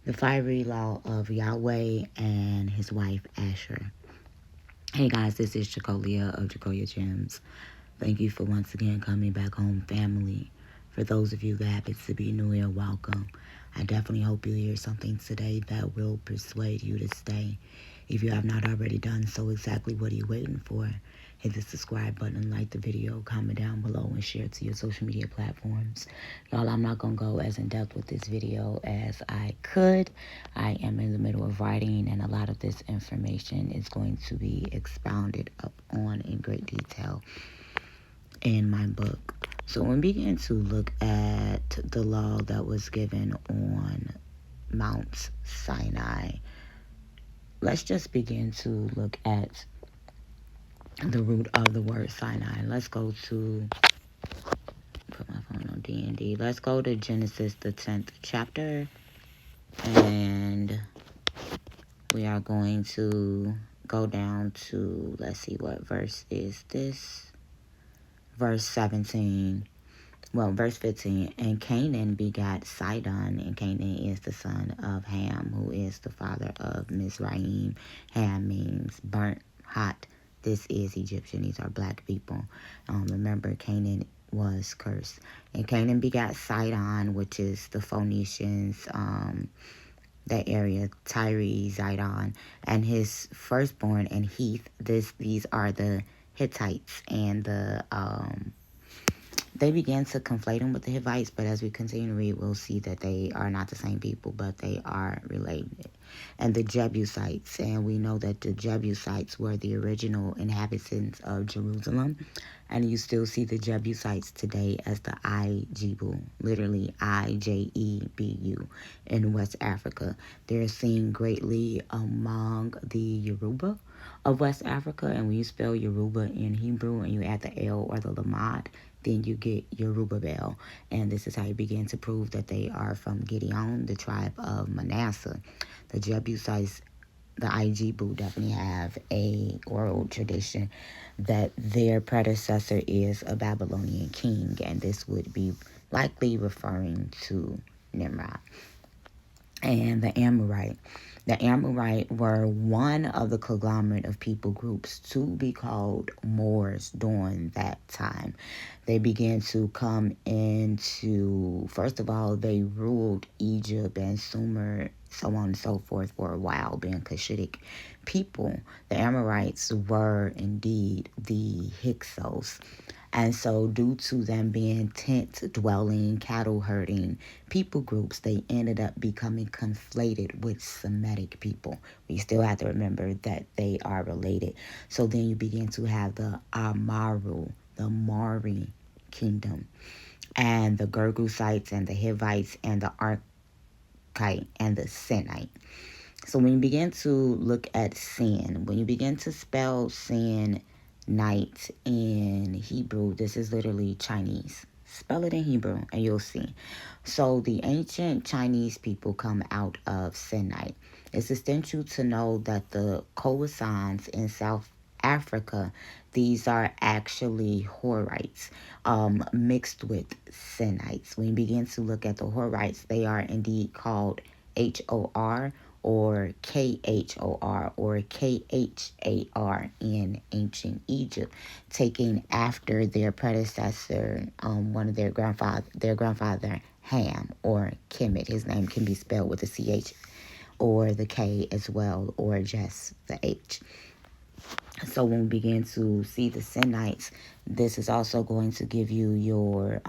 The fiery law of Yahweh and his wife Asherah. Hey guys, this is Jacolia of Jacolia Gems. Thank you for once again coming back home, family. For those of you that happen to be new here, welcome. I definitely hope you hear something today that will persuade you to stay. If you have not already done so, exactly what are you waiting for? Hit the subscribe button, like the video, comment down below, and share it to your social media platforms. Y'all, I'm not going to go as in-depth with this video as I could. I am in the middle of writing, and a lot of this information is going to be expounded upon in great detail in my book. So when we begin to look at the law that was given on Mount Sinai, let's just begin to look at the root of the word Sinai. Let's go to, put my phone on D&D. Let's go to Genesis, the 10th chapter, and we are going to go down to, let's see, what verse is this? Verse 17. Well, verse 15. And Canaan begat Sidon, and Canaan is the son of Ham, who is the father of Mizraim. Ham means burnt, hot. This is Egyptian. These are black people. Remember, Canaan was cursed. And Canaan begat Sidon, which is the Phoenicians, that area, Tyre, Zidon, and his firstborn, and Heath. These are the Hittites, and they began to conflate them with the Hivites, but as we continue to read, we'll see that they are not the same people, but they are related. And the Jebusites, and we know that the Jebusites were the original inhabitants of Jerusalem, and you still see the Jebusites today as the Ijebu, literally Ijebu, in West Africa. They're seen greatly among the Yoruba of West Africa, and when you spell Yoruba in Hebrew and you add the L or the Lamad, then you get Yerubbaal. And this is how you begin to prove that they are from Gideon, the tribe of Manasseh. The Jebusites, the Ijebu, definitely have a oral tradition that their predecessor is a Babylonian king, and this would be likely referring to Nimrod. And the Amorite. The Amorite were one of the conglomerate of people groups to be called Moors during that time. They began to come into, first of all, they ruled Egypt and Sumer, so on and so forth, for a while, being Cushitic people. The Amorites were indeed the Hyksos. And so due to them being tent-dwelling, cattle-herding people groups, they ended up becoming conflated with Semitic people. We still have to remember that they are related. So then you begin to have the Amaru, the Mari kingdom, and the Girgasites, and the Hivites, and the Archite, and the Sinite. So when you begin to look at sin, when you begin to spell sin, night in Hebrew, this is literally Chinese. Spell it in Hebrew and you'll see. So the ancient Chinese people come out of Sinite. It's essential to know that the Khoisans in South Africa, these are actually Horites mixed with Sinites. When you begin to look at the Horites, they are indeed called Hor or Khor or Khar in ancient Egypt, taking after their predecessor, one of their grandfather Ham or Kemet. His name can be spelled with a CH or the K as well, or just the H. So when we begin to see the Sinites, this is also going to give you your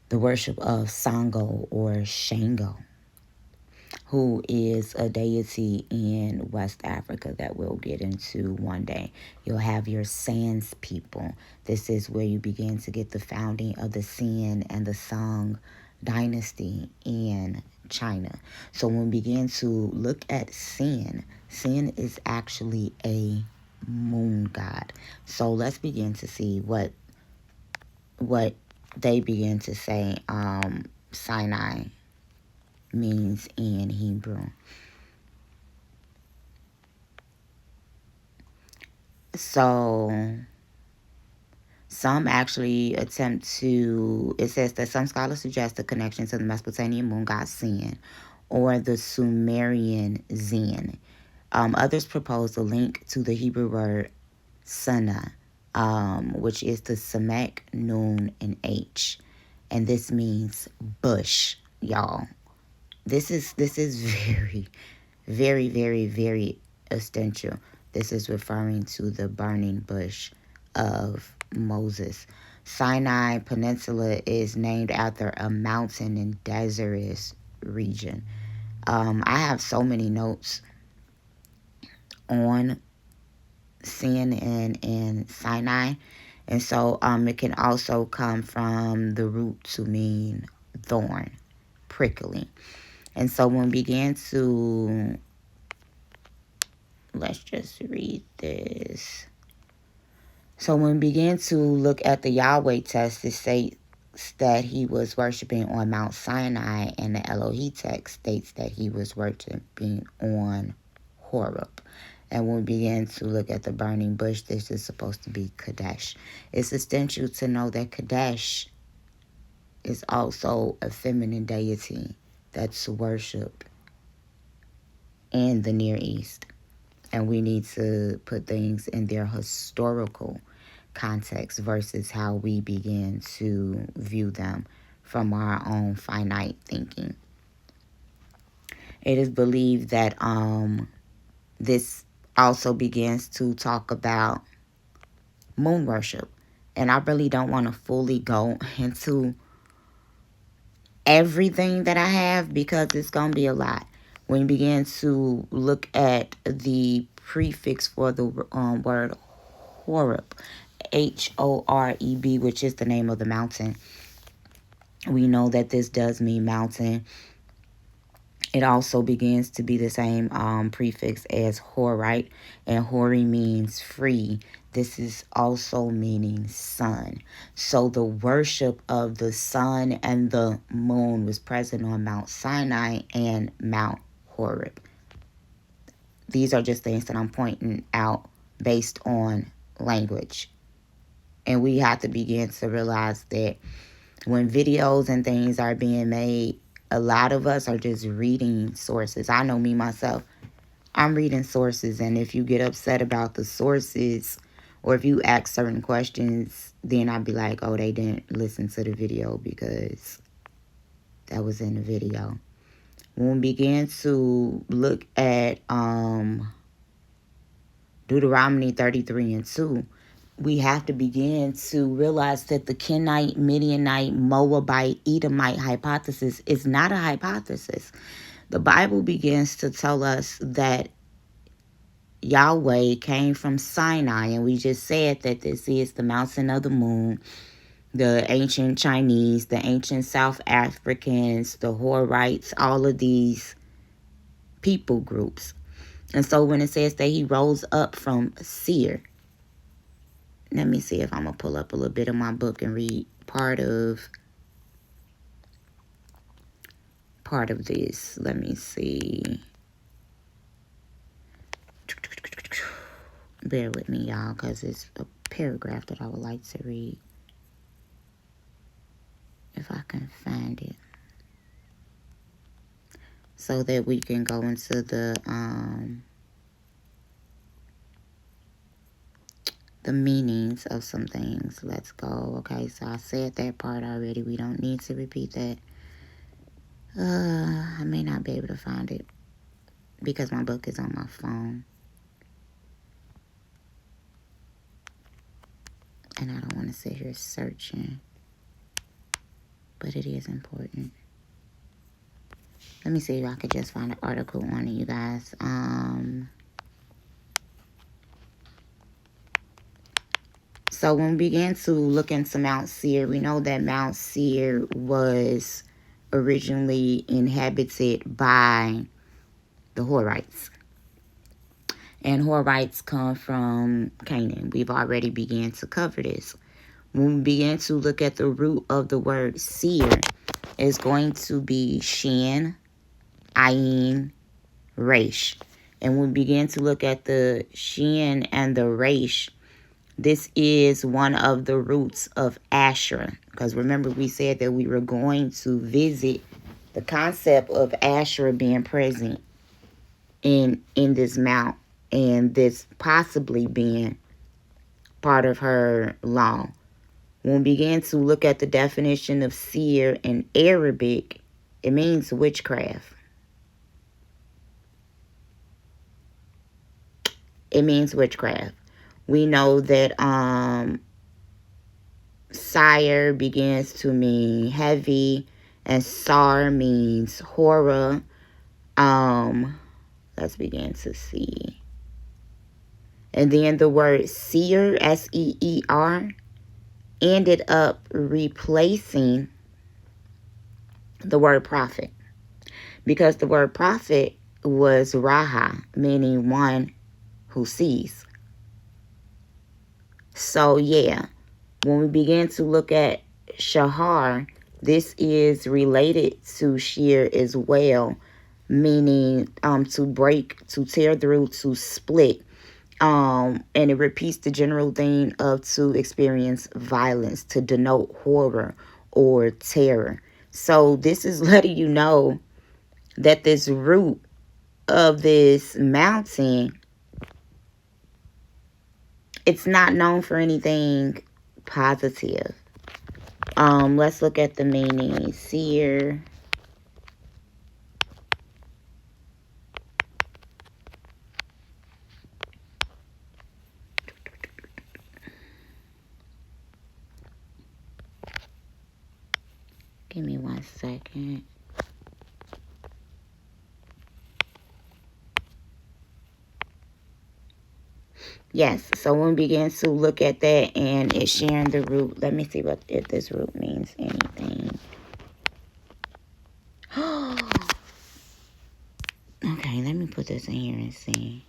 the worship of Sango or Shango, who is a deity in West Africa that we'll get into one day. You'll have your Sans people. This is where you begin to get the founding of the Sin and the Song dynasty in China. So when we begin to look at Sin, Sin is actually a moon god. So let's begin to see what they begin to say Sinai means in Hebrew. So some actually attempt to, it says that some scholars suggest a connection to the Mesopotamian moon god Sin, or the Sumerian Zen. Others propose a link to the Hebrew word Sana, which is the Samek, Nun, and H. And this means bush, y'all. This is very, very, very, very essential. This is referring to the burning bush of Moses. Sinai Peninsula is named after a mountain and desertous region. I have so many notes on sin and Sinai. And so it can also come from the root to mean thorn, prickly. And so when we began to, let's just read this. So when we began to look at the Yahweh text, it states that he was worshiping on Mount Sinai, and the Elohi text states that he was worshiping on Horeb. And when we began to look at the burning bush, this is supposed to be Kadesh. It's essential to know that Kadesh is also a feminine deity that's worshipped in the Near East. And we need to put things in their historical context versus how we begin to view them from our own finite thinking. It is believed that this also begins to talk about moon worship. And I really don't want to fully go into everything that I have because it's going to be a lot. When you begin to look at the prefix for the word Horeb, Horeb, which is the name of the mountain, we know that this does mean mountain. It also begins to be the same prefix as Horite, and Hori means free. This is also meaning sun. So the worship of the sun and the moon was present on Mount Sinai and Mount Horeb. These are just things that I'm pointing out based on language. And we have to begin to realize that when videos and things are being made, a lot of us are just reading sources. I know me myself. I'm reading sources, and if you get upset about the sources or if you ask certain questions, then I'd be like, oh, they didn't listen to the video because that was in the video. When we began to look at Deuteronomy 33 and 2, we have to begin to realize that the Kenite, Midianite, Moabite, Edomite hypothesis is not a hypothesis. The Bible begins to tell us that Yahweh came from Sinai, and we just said that this is the mountain of the moon, the ancient Chinese, the ancient South Africans, the Horites, all of these people groups. And so when it says that he rose up from Seir, let me see if I'm going to pull up a little bit of my book and read part of this. Let me see. Bear with me, y'all, because it's a paragraph that I would like to read. If I can find it. So that we can go into the meanings of some things. Let's go. Okay, so I said that part already. We don't need to repeat that. I may not be able to find it because my book is on my phone. And I don't want to sit here searching. But it is important. Let me see if I could just find an article on it, you guys. So when we began to look into Mount Seir, we know that Mount Seir was originally inhabited by the Horites. And Horites come from Canaan. We've already began to cover this. When we begin to look at the root of the word seer, it's going to be Shin, Ayin, Resh. And when we begin to look at the Shin and the Resh, this is one of the roots of Asherah. Because remember, we said that we were going to visit the concept of Asherah being present in this mount, and this possibly being part of her law. When we begin to look at the definition of seer in Arabic, it means witchcraft. It means witchcraft. We know that sire begins to mean heavy, and sar means horror. Let's begin to see. And then the word seer, S-E-E-R, ended up replacing the word prophet, because the word prophet was raha, meaning one who sees. So yeah, when we begin to look at shahar, this is related to shear as well, meaning to break, to tear through, to split. And it repeats the general theme of to experience violence, to denote horror or terror. So this is letting you know that this root of this mountain, it's not known for anything positive. Let's look at the meaning. Seer. Give me 1 second. Yes, so when we begin to look at that and it's sharing the root, let me see what if this root means anything. Okay, let me put this in here and see.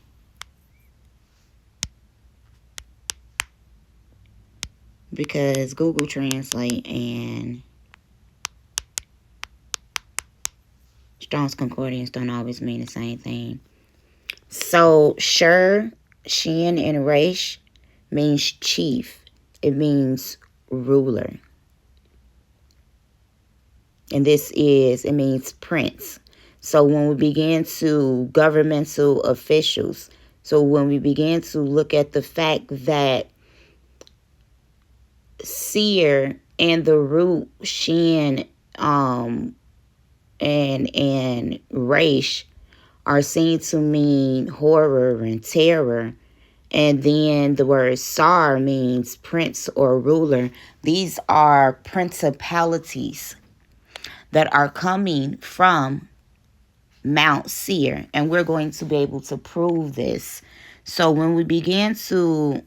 Because Google Translate and Strong's Concordance don't always mean the same thing. So, Shur, Shin, and Resh means chief. It means ruler. And it means prince. So when we begin to governmental officials, so when we begin to look at the fact that seer and the root Shin and Resh are seen to mean horror and terror, and then the word Sar means prince or ruler. These are principalities that are coming from Mount Seir, and we're going to be able to prove this. So when we begin to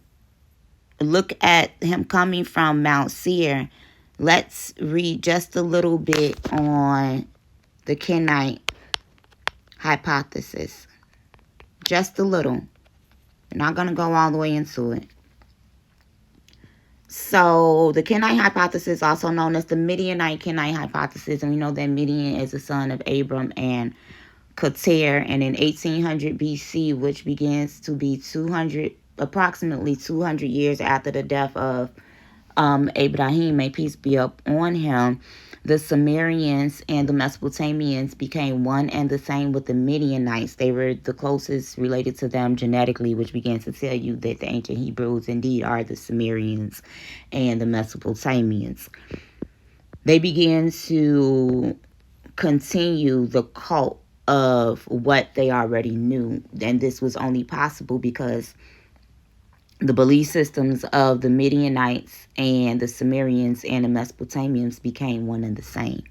look at him coming from Mount Seir, let's read just a little bit on the Kenite hypothesis. Just a little. We're not going to go all the way into it. So the Kenite hypothesis, also known as the Midianite Kenite hypothesis, and we know that Midian is the son of Abram and Keter, and in 1800 BC, which begins to be approximately 200 years after the death of Abraham, may peace be up on him, the Sumerians and the Mesopotamians became one and the same with the Midianites. They were the closest related to them genetically, which begins to tell you that the ancient Hebrews indeed are the Sumerians and the Mesopotamians. They began to continue the cult of what they already knew, and this was only possible because the belief systems of the Midianites and the Sumerians and the Mesopotamians became one and the same.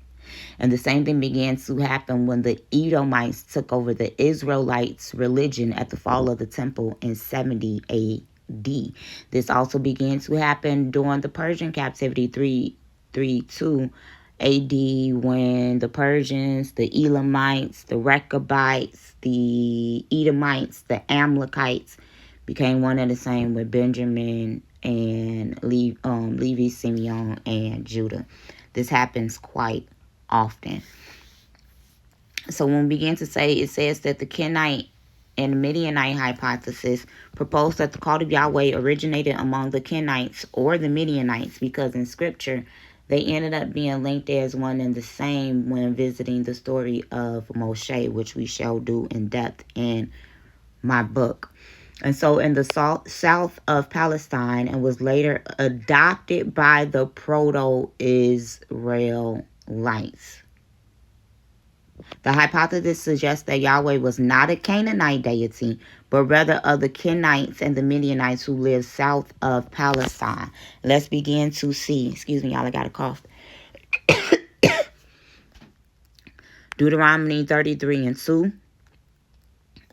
And the same thing began to happen when the Edomites took over the Israelites' religion at the fall of the temple in 70 A.D. This also began to happen during the Persian captivity 332 A.D. when the Persians, the Elamites, the Rechabites, the Edomites, the Amalekites became one and the same with Benjamin and Levi, Simeon, and Judah. This happens quite often. So when we begin to say, it says that the Kenite and Midianite hypothesis proposed that the call of Yahweh originated among the Kenites or the Midianites, because in scripture They ended up being linked as one and the same when visiting the story of Moshe, which we shall do in depth in my book. And so in the south of Palestine, and was later adopted by the Proto-Israelites. The hypothesis suggests that Yahweh was not a Canaanite deity, but rather of the Kenites and the Midianites who lived south of Palestine. Let's begin to see. Excuse me, y'all, I got a cough. Deuteronomy 33 and 2.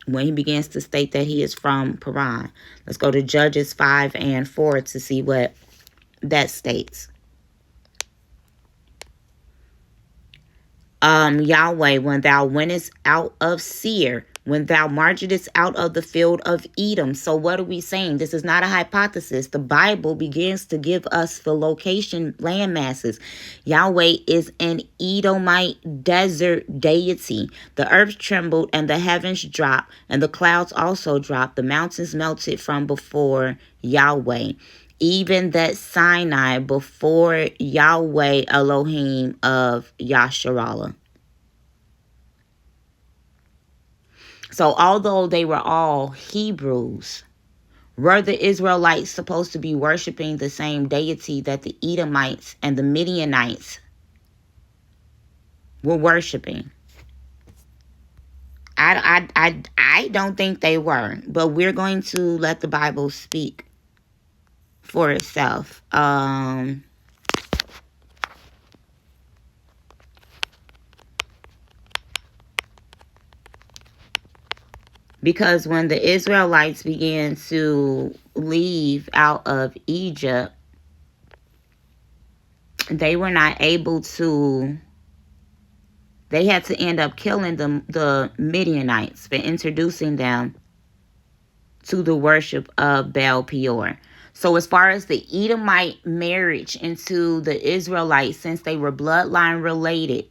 When he begins to state that he is from Paran. Let's go to Judges 5 and 4 to see what that states. Yahweh, when thou wentest out of Seir, when thou marchedest out of the field of Edom. So what are we saying? This is not a hypothesis. The Bible begins to give us the location land masses. Yahweh is an Edomite desert deity. The earth trembled and the heavens dropped, and the clouds also dropped. The mountains melted from before Yahweh. Even that Sinai before Yahweh Elohim of Yasharallah. So although they were all Hebrews, were the Israelites supposed to be worshiping the same deity that the Edomites and the Midianites were worshiping? I don't think they were, but we're going to let the Bible speak for itself. Because when the Israelites began to leave out of Egypt, they were not able to, they had to end up killing the Midianites for introducing them to the worship of Baal Peor. So as far as the Edomite marriage into the Israelites, since they were bloodline related,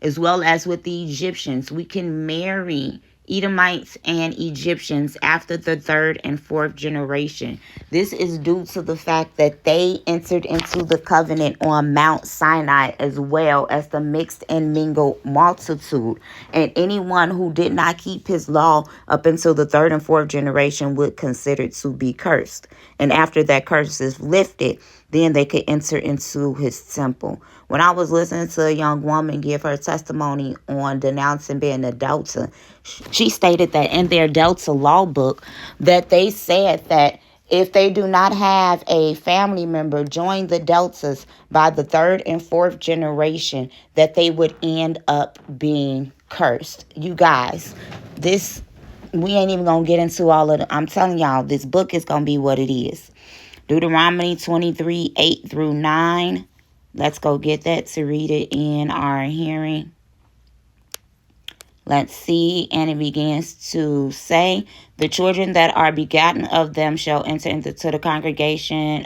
as well as with the Egyptians, we can marry Edomites and Egyptians after the third and fourth generation. This is due to the fact that they entered into the covenant on Mount Sinai, as well as the mixed and mingled multitude. And anyone who did not keep his law up until the third and fourth generation would consider to be cursed. And after that curse is lifted, then they could enter into his temple. When I was listening to a young woman give her testimony on denouncing being a Delta, she stated that in their Delta law book, that they said that if they do not have a family member join the Deltas by the third and fourth generation, that they would end up being cursed. You guys, we ain't even going to get into all of it. I'm telling y'all, this book is going to be what it is. Deuteronomy 23, 8 through 9. Let's go get that to read it in our hearing. Let's see. And it begins to say, the children that are begotten of them shall enter into the congregation.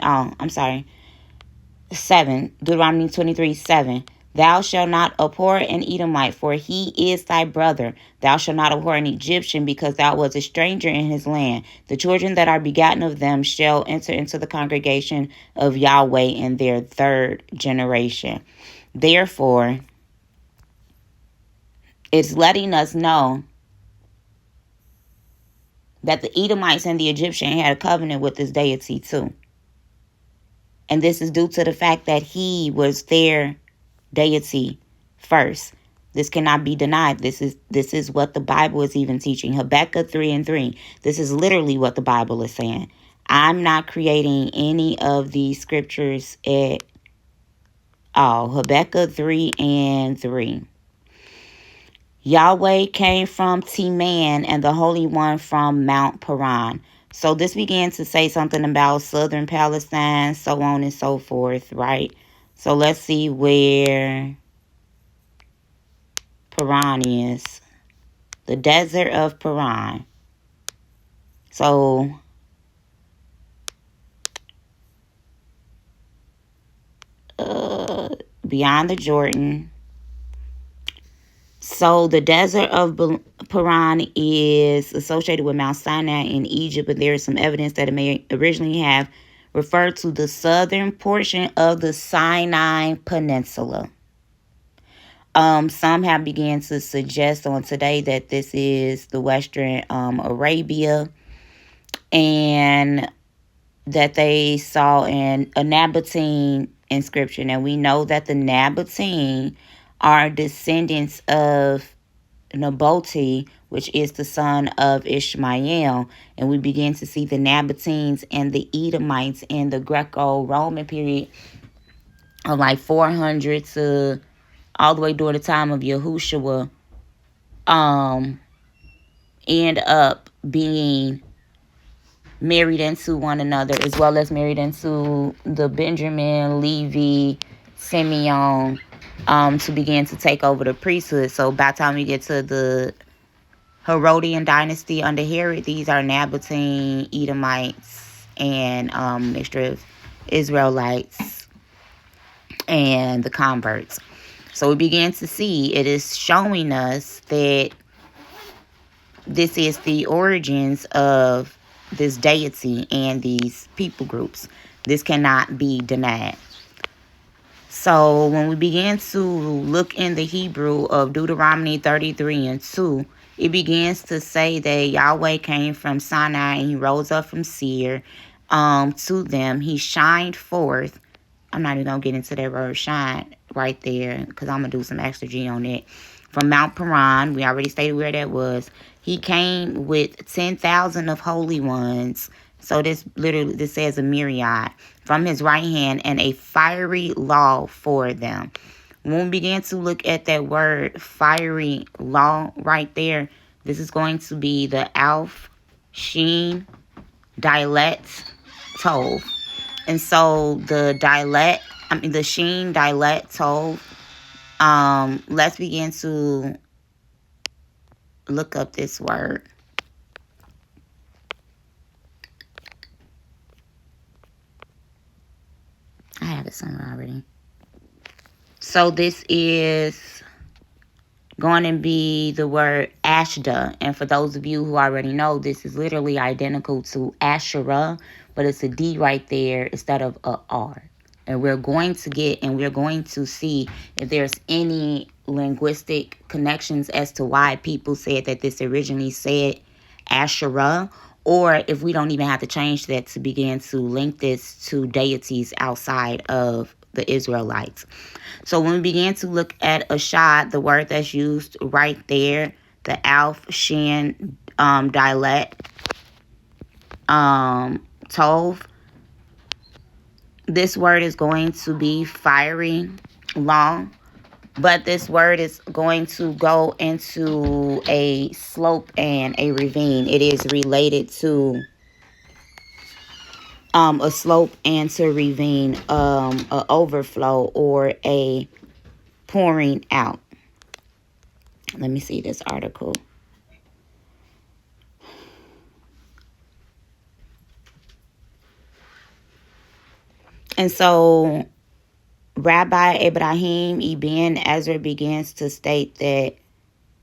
7. Deuteronomy 23, 7. Thou shalt not abhor an Edomite, for he is thy brother. Thou shalt not abhor an Egyptian, because thou wast a stranger in his land. The children that are begotten of them shall enter into the congregation of Yahweh in their third generation. Therefore, it's letting us know that the Edomites and the Egyptian had a covenant with this deity too. And this is due to the fact that he was their deity first. This cannot be denied. This is what the Bible is even teaching. Habakkuk 3 and 3. This is literally what the Bible is saying. I'm not creating any of these scriptures at all. Habakkuk 3 and 3. Yahweh came from Teman, and the Holy One from Mount Paran. So this began to say something about southern Palestine, so on and so forth, right? So let's see where Paran is. The desert of Paran. So beyond the Jordan. So the desert of Paran is associated with Mount Sinai in Egypt, but there is some evidence that it may originally have refer to the southern portion of the Sinai Peninsula. Some have begun to suggest on today that this is the Western Arabia, and that they saw a Nabatean inscription. And we know that the Nabatean are descendants of Naboti, which is the son of Ishmael. And we begin to see the Nabateans and the Edomites in the Greco-Roman period of like 400 to all the way during the time of Yahushua, end up being married into one another, as well as married into the Benjamin, Levi, Simeon, to begin to take over the priesthood. So by the time we get to the Herodian dynasty under Herod, these are Nabatean, Edomites, and mixture of Israelites and the converts. So we begin to see it is showing us that this is the origins of this deity and these people groups. This cannot be denied. So when we begin to look in the Hebrew of Deuteronomy 33:2, it begins to say that Yahweh came from Sinai and he rose up from Seir to them. He shined forth. I'm not even going to get into that word shine right there because I'm going to do some exegy on it. From Mount Paran, we already stated where that was. He came with 10,000 of holy ones. So this says a myriad from his right hand and a fiery law for them. When we begin to look at that word fiery law right there, this is going to be the Alf, Sheen, Dalet, Tov. And so the Sheen, Dalet, Tov. Let's begin to look up this word. I have it somewhere already. So this is going to be the word Asherah. And for those of you who already know, this is literally identical to Asherah, but it's a D right there instead of a R. And we're going to see if there's any linguistic connections as to why people said that this originally said Asherah, or if we don't even have to change that to begin to link this to deities outside of the Israelites. So when we begin to look at Ashad, the word that's used right there, the Alf, Shin, Dalet, Tov, this word is going to be fiery, long, but this word is going to go into a slope and a ravine. It is related to a slope and to ravine, a overflow or a pouring out. Let me see this article. And so Rabbi Ibrahim Ibn Ezra begins to state that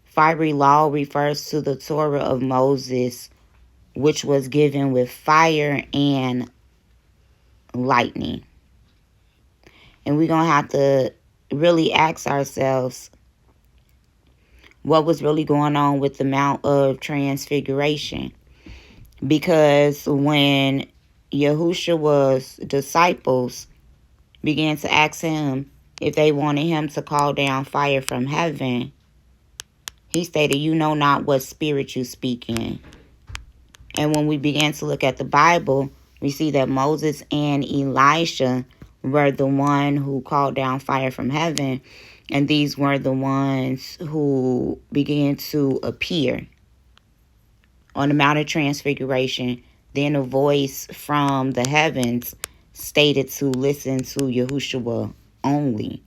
fiery law refers to the Torah of Moses, which was given with fire and lightning. And we're going to have to really ask ourselves what was really going on with the Mount of Transfiguration. Because when Yahushua's disciples began to ask him if they wanted him to call down fire from heaven, he stated, "You know not what spirit you speak in." And when we began to look at the Bible, we see that Moses and Elisha were the one who called down fire from heaven, and these were the ones who began to appear on the Mount of Transfiguration. Then a voice from the heavens stated to listen to Yahushua only.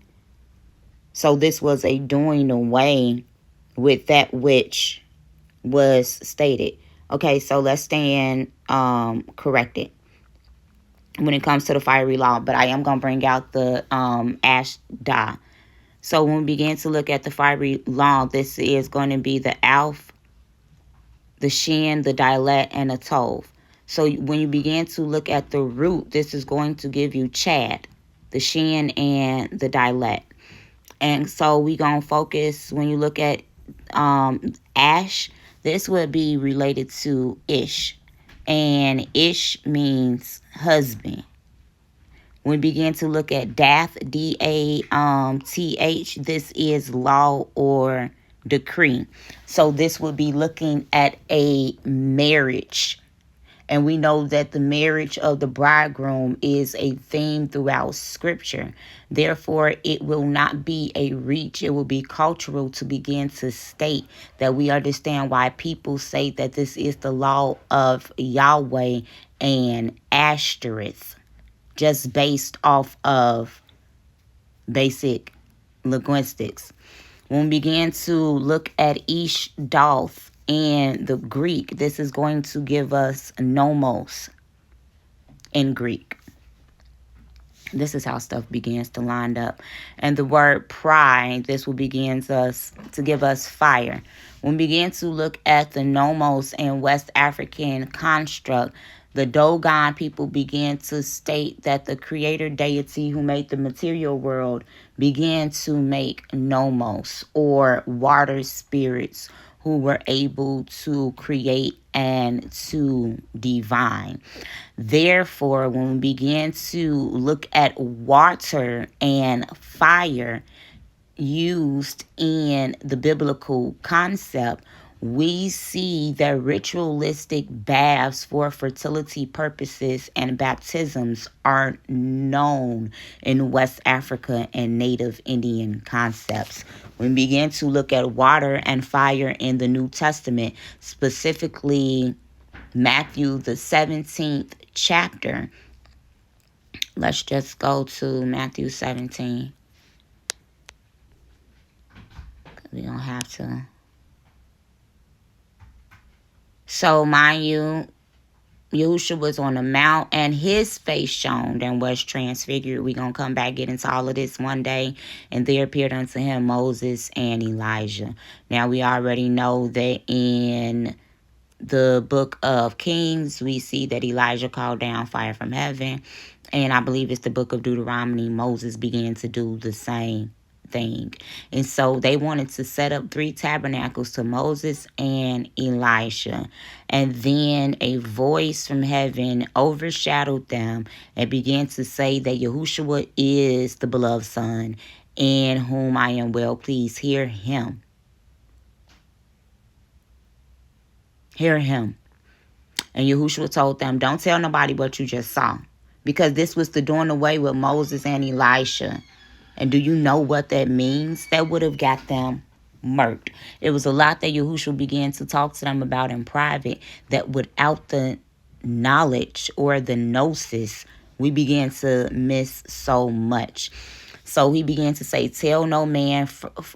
So this was a doing away with that which was stated. Okay, so let's stand corrected when it comes to the fiery law, but I am going to bring out the Ashdah. So when we begin to look at the fiery law, this is going to be the Alf, the Shin, the Dalet, and the Tov. So when you begin to look at the root, this is going to give you Chad, the Shin, and the Dalet. And so we going to focus, when you look at Ash, this would be related to Ish. And Ish means husband. When we begin to look at Dath, D-A-T-H, this is law or decree. So this would be looking at a marriage. And we know that the marriage of the bridegroom is a theme throughout Scripture. Therefore, it will not be a reach. It will be cultural to begin to state that we understand why people say that this is the law of Yahweh and Asherah, just based off of basic linguistics. When we begin to look at Ish, Doth, and the Greek, this is going to give us Nomos in Greek. This is how stuff begins to line up. And the word pride, this will begins us to give us fire. When we begin to look at the Nomos and West African construct, the Dogon people began to state that the creator deity who made the material world began to make Nomos, or water spirits, who were able to create and to divine. Therefore, when we begin to look at water and fire used in the biblical concept, we see that ritualistic baths for fertility purposes and baptisms are known in West Africa and Native Indian concepts. When we begin to look at water and fire in the New Testament, specifically Matthew, the 17th chapter, let's just go to Matthew 17. We don't have to. So, mind you, Yahushua was on the mount and his face shone and was transfigured. We're going to come back, get into all of this one day. And there appeared unto him Moses and Elijah. Now, we already know that in the book of Kings, we see that Elijah called down fire from heaven. And I believe it's the book of Deuteronomy. Moses began to do the same thing. And so they wanted to set up 3 tabernacles to Moses and Elisha. And then a voice from heaven overshadowed them and began to say that Yahushua is the beloved Son, in whom I am well pleased. Hear him. Hear him. And Yahushua told them, don't tell nobody what you just saw. Because this was the doing away with Moses and Elisha. And do you know what that means? That would have got them murked. It was a lot that Yahushua began to talk to them about in private, that without the knowledge or the gnosis, we began to miss so much. So he began to say, tell no man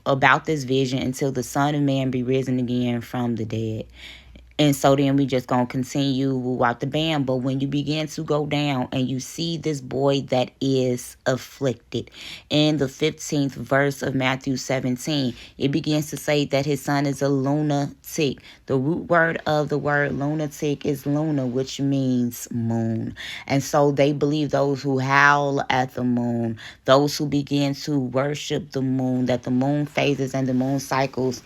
about this vision until the Son of Man be risen again from the dead. And so then we just going to continue out the band. But when you begin to go down and you see this boy that is afflicted, in the 15th verse of Matthew 17, it begins to say that his son is a lunatic. The root word of the word lunatic is luna, which means moon. And so they believe those who howl at the moon, those who begin to worship the moon, that the moon phases and the moon cycles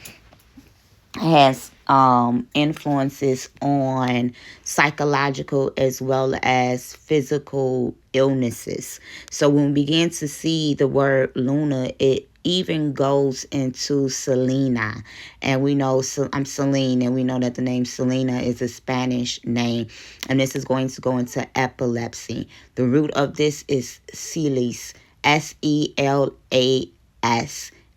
has influences on psychological as well as physical illnesses. So when we begin to see the word Luna, it even goes into Selena. And we know I'm Celine, and we know that the name Selena is a Spanish name. And this is going to go into epilepsy. The root of this is Celis, S-E-L-A-S.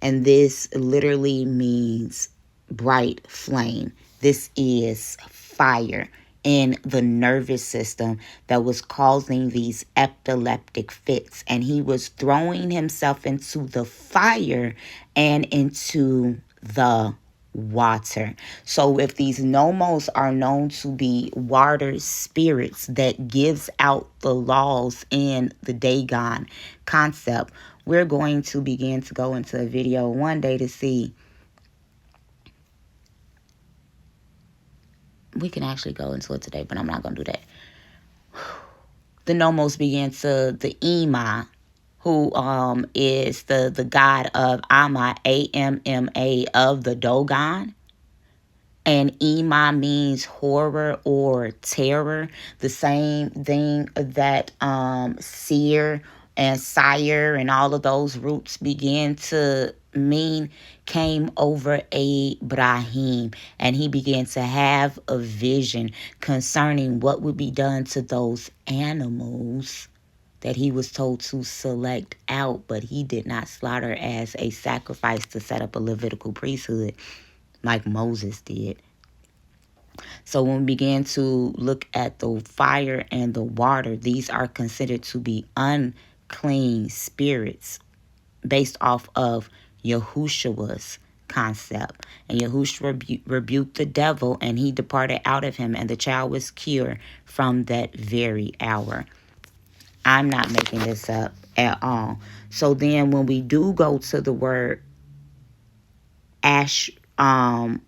And this literally means bright flame. This is fire in the nervous system that was causing these epileptic fits. And he was throwing himself into the fire and into the water. So if these nomos are known to be water spirits that gives out the laws in the Dogon concept, we're going to begin to go into a video one day to see we can actually go into it today, but I'm not going to do that. The Nomos began to, the Ema, who is the god of Amma, Amma, of the Dogon. And Ema means horror or terror. The same thing that seer and sire and all of those roots began to mean came over Abraham. And he began to have a vision concerning what would be done to those animals that he was told to select out, but he did not slaughter as a sacrifice to set up a Levitical priesthood like Moses did. So when we began to look at the fire and the water, these are considered to be unclean spirits based off of Yahushua's concept. And Yahushua rebuked the devil, and he departed out of him, and the child was cured from that very hour. I'm not making this up at all. So then when we do go to the word Asherah,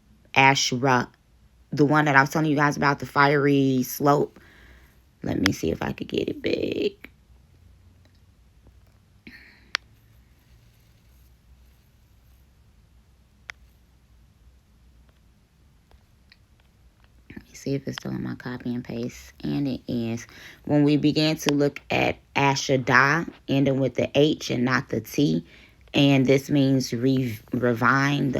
the one that I was telling you guys about, the fiery slope. Let me see if I could get it big. Let me see if it's still in my copy and paste. And it is. When we began to look at Asherah, ending with the H and not the T, and this means refined.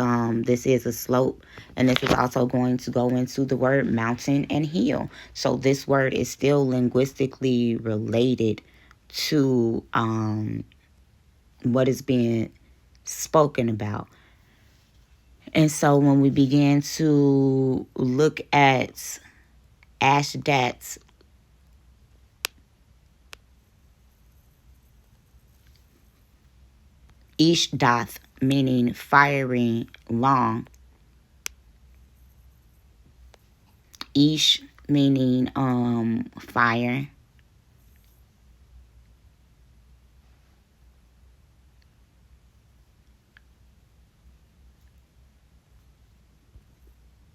This is a slope, and this is also going to go into the word mountain and hill. So this word is still linguistically related to what is being spoken about. And so when we began to look at Ashdats, Ishdath, meaning fiery long. Ish, meaning fire.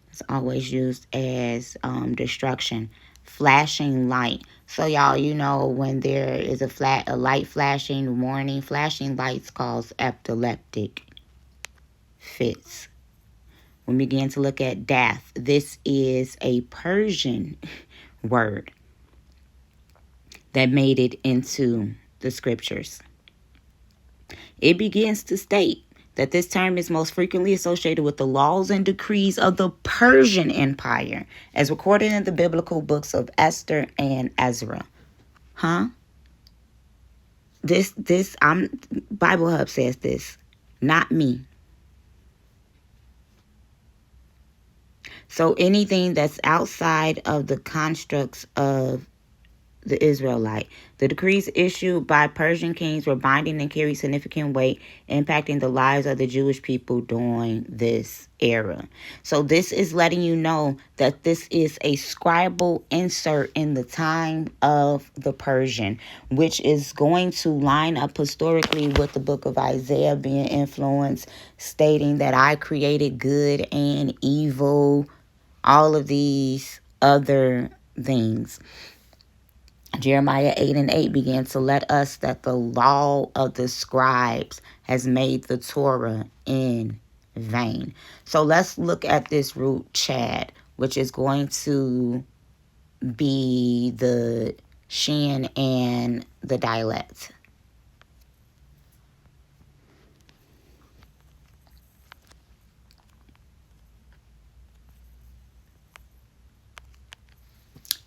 It's always used as destruction. Flashing light. So y'all, you know, when there is a light flashing, warning, flashing lights cause epileptic fits. When we begin to look at death, this is a Persian word that made it into the scriptures. It begins to state that this term is most frequently associated with the laws and decrees of the Persian Empire, as recorded in the biblical books of Esther and Ezra. Bible Hub says this, not me. So anything that's outside of the constructs of the Israelite. The decrees issued by Persian kings were binding and carried significant weight, impacting the lives of the Jewish people during this era. So this is letting you know that this is a scribal insert in the time of the Persian, which is going to line up historically with the book of Isaiah being influenced, stating that I created good and evil, all of these other things. Jeremiah 8:8 began to let us that the law of the scribes has made the Torah in vain. So let's look at this root Chad, which is going to be the Shin and the dialect.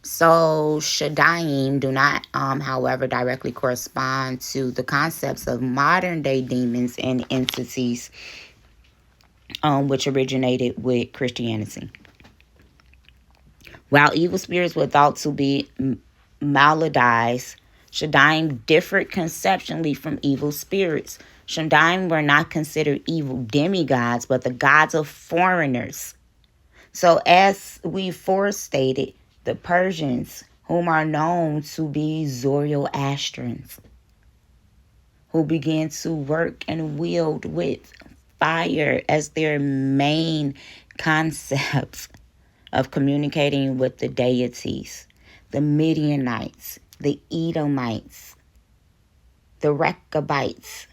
So Shadaim do not, however, directly correspond to the concepts of modern day demons and entities, which originated with Christianity. While evil spirits were thought to be maladies, Shadaim differed conceptually from evil spirits. Shadaim were not considered evil demigods, but the gods of foreigners. So as we forestated, the Persians, whom are known to be Zoroastrians, who began to work and wield with fire as their main concepts of communicating with the deities, the Midianites, the Edomites, the Rechabites.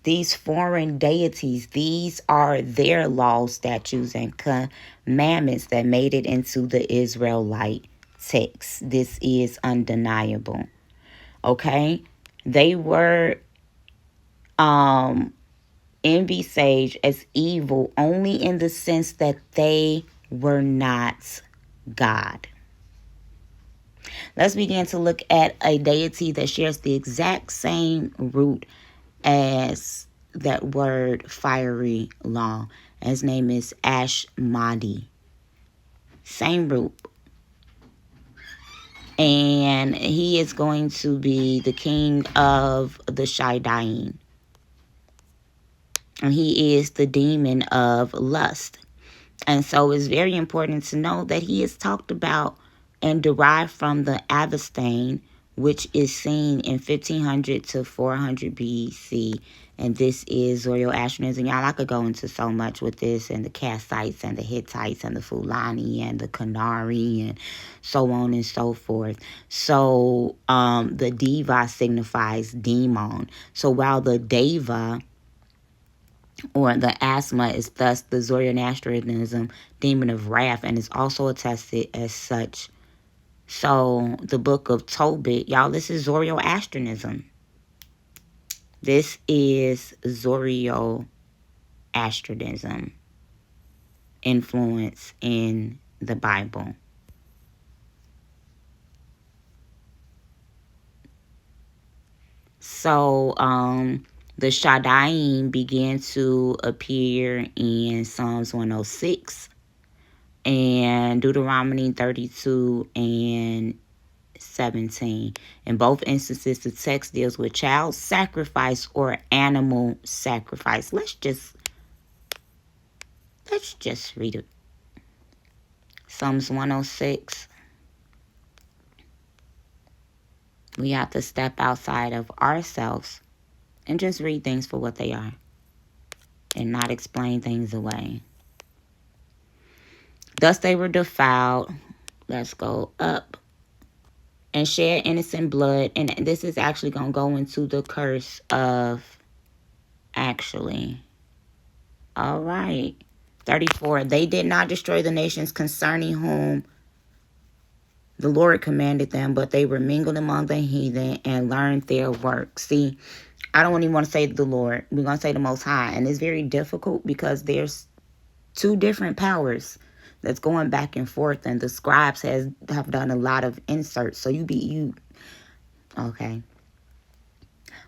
These foreign deities, these are their laws, statutes, and commandments that made it into the Israelite text. This is undeniable. Okay? They were envisaged as evil only in the sense that they were not God. Let's begin to look at a deity that shares the exact same root as that word fiery law. His name is Ashmadi. Same root. And he is going to be the king of the Shaidaim. And he is the demon of lust. And so it's very important to know that he is talked about and derived from the Avestan, which is seen in 1500 to 400 BC. And this is Zoroastrianism. Y'all, I could go into so much with this, and the Kassites and the Hittites and the Fulani and the Kanari and so on and so forth. So the Deva signifies demon. So while the Deva or the asthma is thus the Zoroastrianism demon of wrath, and is also attested as such. So the book of Tobit, y'all, this is Zoroastrianism. This is Zoroastrianism influence in the Bible. So the Shadaim began to appear in Psalms 106 and Deuteronomy 32 and 17. In both instances, the text deals with child sacrifice or animal sacrifice. Let's just read it. Psalms 106. We have to step outside of ourselves and just read things for what they are and not explain things away. Thus they were defiled. Let's go up. And shed innocent blood. And this is actually going to go into the curse of actually. All right. 34. They did not destroy the nations concerning whom the Lord commanded them, but they were mingled among the heathen and learned their work. See, I don't even want to say the Lord. We're going to say the Most High. And it's very difficult because there's two different powers that's going back and forth. And the scribes have done a lot of inserts. So okay.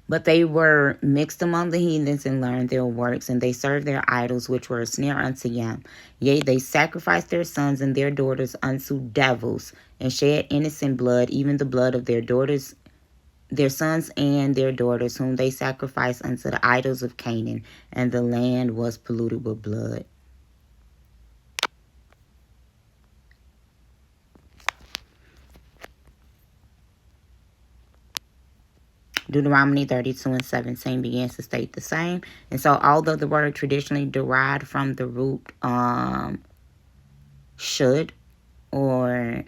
But they were mixed among the heathens and learned their works, and they served their idols, which were a snare unto them. Yea, they sacrificed their sons and their daughters unto devils, and shed innocent blood, even the blood of their daughters, their sons and their daughters, whom they sacrificed unto the idols of Canaan, and the land was polluted with blood. Deuteronomy 32 and 17 begins to state the same. And so although the word traditionally derived from the root should or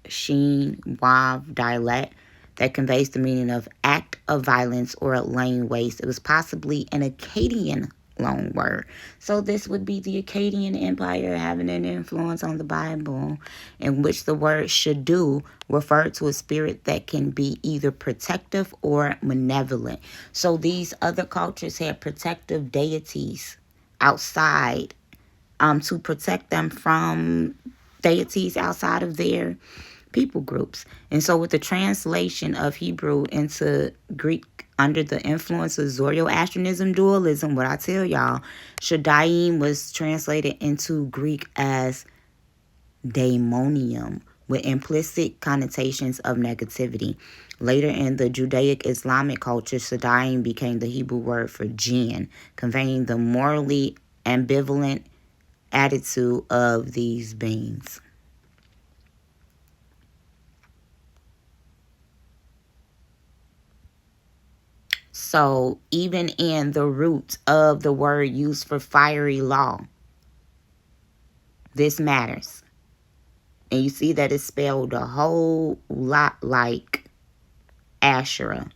sheen, wav, dialect, that conveys the meaning of act of violence or laying waste, it was possibly an Akkadian loan word. So this would be the Akkadian Empire having an influence on the Bible, in which the word should do referred to a spirit that can be either protective or malevolent. So these other cultures had protective deities outside to protect them from deities outside of their people groups. And so with the translation of Hebrew into Greek under the influence of Zoroastrianism dualism, what I tell y'all, Shadaim was translated into Greek as daemonium, with implicit connotations of negativity. Later in the Judaic Islamic culture, Shadaim became the Hebrew word for jinn, conveying the morally ambivalent attitude of these beings. So even in the root of the word used for fiery law, This matters. And you see that it's spelled a whole lot like Asherah.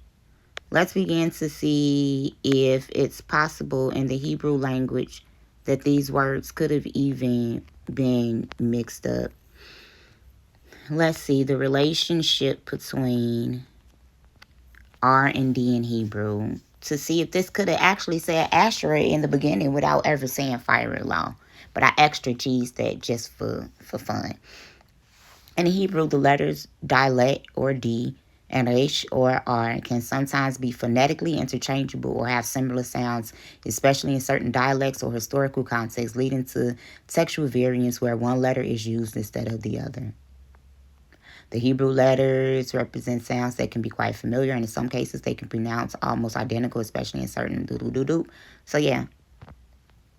Let's begin to see if it's possible in the Hebrew language that these words could have even been mixed up. Let's see the relationship between R and D in Hebrew to see if this could have actually said Asherah in the beginning without ever saying fire law. But I extra cheesed that just for fun. In Hebrew, the letters dalet or D and H or R can sometimes be phonetically interchangeable or have similar sounds, especially in certain dialects or historical contexts, leading to textual variance where one letter is used instead of the other. The Hebrew letters represent sounds that can be quite familiar, and in some cases they can pronounce almost identical, especially in certain do-do-do-do. So yeah,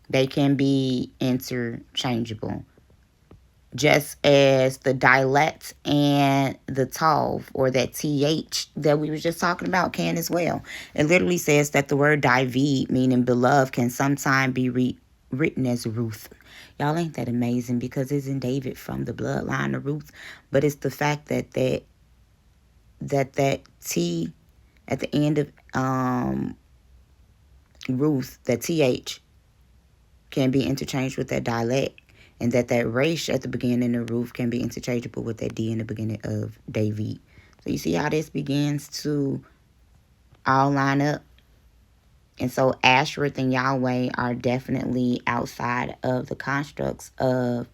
they can be interchangeable. Just as the dialect and the tov, or that th that we were just talking about, can as well. It literally says that the word David, meaning beloved, can sometimes be written as Ruth. Y'all, ain't that amazing? Because isn't David from the bloodline of Ruth? But it's the fact that that T at the end of Ruth, that TH, can be interchanged with that dialect, and that resh at the beginning of Ruth can be interchangeable with that D in the beginning of David. So you see how this begins to all line up? And so Asherah and Yahweh are definitely outside of the constructs of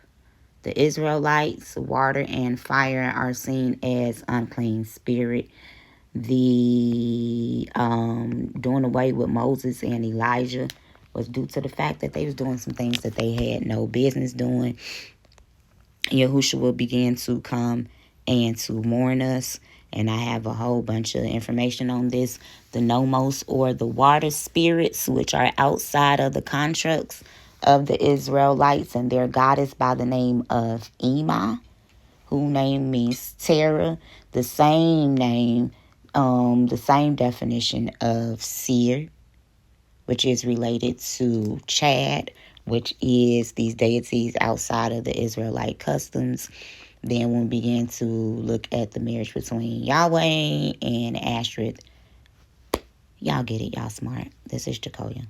the Israelites. Water and fire are seen as unclean spirit. The doing away with Moses and Elijah was due to the fact that they was doing some things that they had no business doing. Yahushua began to come and to warn us, and I have a whole bunch of information on this. The Nomos, or the water spirits, which are outside of the constructs of the Israelites, and their goddess by the name of Ema, whose name means terror, the same name, the same definition of seer, which is related to Chad, which is these deities outside of the Israelite customs. Then we'll begin to look at the marriage between Yahweh and Asherah. Y'all get it. Y'all smart. This is Jacoya.